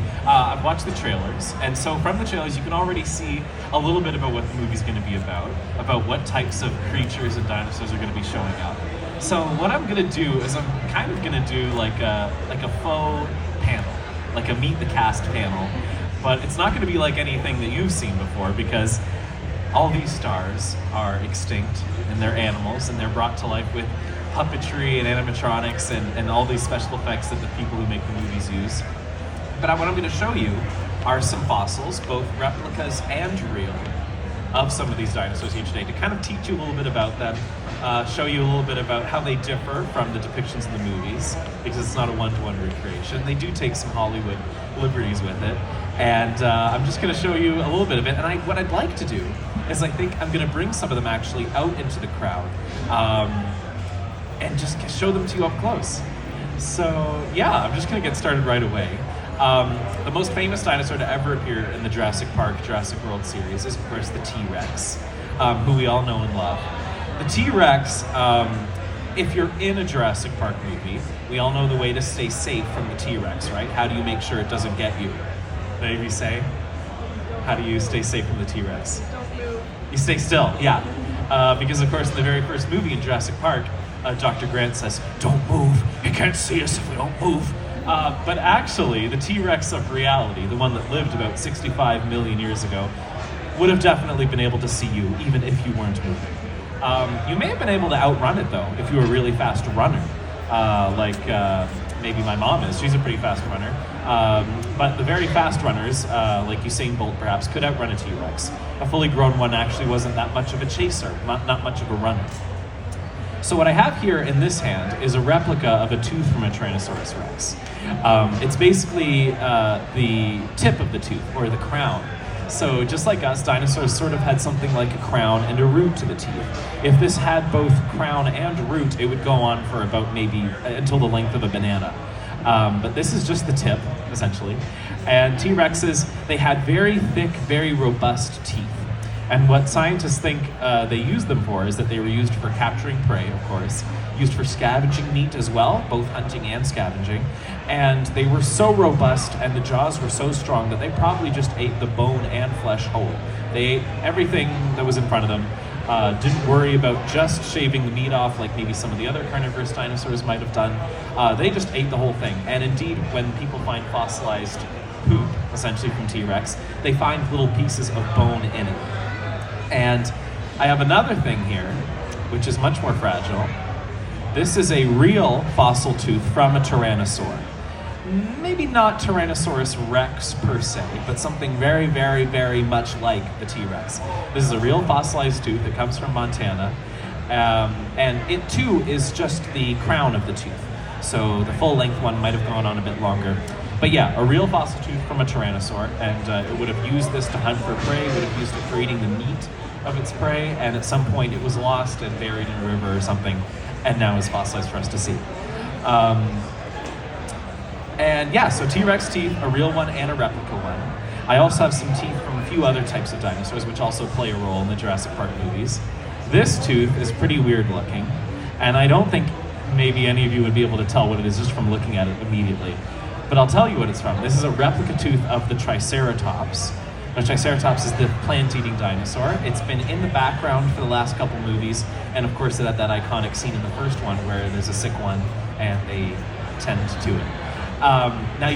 movie. I've watched the trailers, and so from the trailers you can already see a little bit about what the movie's going to be about what types of creatures and dinosaurs are going to be showing up. So what I'm going to do is I'm kind of going to do like a faux panel, like a Meet the Cast panel, but it's not going to be like anything that you've seen before because all these stars are extinct and they're animals and they're brought to life with puppetry and animatronics and all these special effects that the people who make the movies use. But what I'm going to show you are some fossils, both replicas and real, of some of these dinosaurs here today to kind of teach you a little bit about them, show you a little bit about how they differ from the depictions in the movies, because it's not a one-to-one recreation. They do take some Hollywood liberties with it, and I'm just going to show you a little bit of it. And what I'd like to do is I think I'm going to bring some of them actually out into the crowd and just show them to you up close. So yeah, I'm just going to get started right away. The most famous dinosaur to ever appear in the Jurassic Park, Jurassic World series is, of course, the T-Rex, who we all know and love. The T-Rex, if you're in a Jurassic Park movie, we all know the way to stay safe from the T-Rex, right? How do you make sure it doesn't get you? Did you say? How do you stay safe from the T-Rex? Don't move. You stay still, yeah. Because, of course, in the very first movie in Jurassic Park, Dr. Grant says, "Don't move, you can't see us if we don't move." But actually, the T-Rex of reality, the one that lived about 65 million years ago, would have definitely been able to see you, even if you weren't moving. You may have been able to outrun it, though, if you were a really fast runner, like maybe my mom is. She's a pretty fast runner. But the very fast runners, like Usain Bolt perhaps, could outrun a T-Rex. A fully grown one actually wasn't that much of a chaser, not much of a runner. So what I have here in this hand is a replica of a tooth from a Tyrannosaurus Rex. It's basically the tip of the tooth, or the crown. So just like us, dinosaurs sort of had something like a crown and a root to the teeth. If this had both crown and root, it would go on for about maybe until the length of a banana. But this is just the tip, essentially. And T-Rexes, they had very thick, very robust teeth. And what scientists think they used them for is that they were used for capturing prey, of course, used for scavenging meat as well, both hunting and scavenging. And they were so robust and the jaws were so strong that they probably just ate the bone and flesh whole. They ate everything that was in front of them, didn't worry about just shaving the meat off like maybe some of the other carnivorous dinosaurs might have done. They just ate the whole thing. And indeed, when people find fossilized poop, essentially from T-Rex, they find little pieces of bone in it. And I have another thing here, which is much more fragile. This is a real fossil tooth from a tyrannosaur. Maybe not Tyrannosaurus Rex per se, but something very, very, very much like the T-Rex. This is a real fossilized tooth that comes from Montana, and it too is just the crown of the tooth. So the full-length one might have gone on a bit longer. But yeah, a real fossil tooth from a tyrannosaur, and it would have used this to hunt for prey, would have used it for eating the meat of its prey, and at some point it was lost and buried in a river or something, and now is fossilized for us to see. And yeah, so T-Rex teeth, a real one and a replica one. I also have some teeth from a few other types of dinosaurs, which also play a role in the Jurassic Park movies. This tooth is pretty weird looking, and I don't think maybe any of you would be able to tell what it is just from looking at it immediately. But I'll tell you what it's from. This is a replica tooth of the Triceratops. The Triceratops is the plant-eating dinosaur. It's been in the background for the last couple movies, and of course it had that iconic scene in the first one where there's a sick one and they tend to it. Now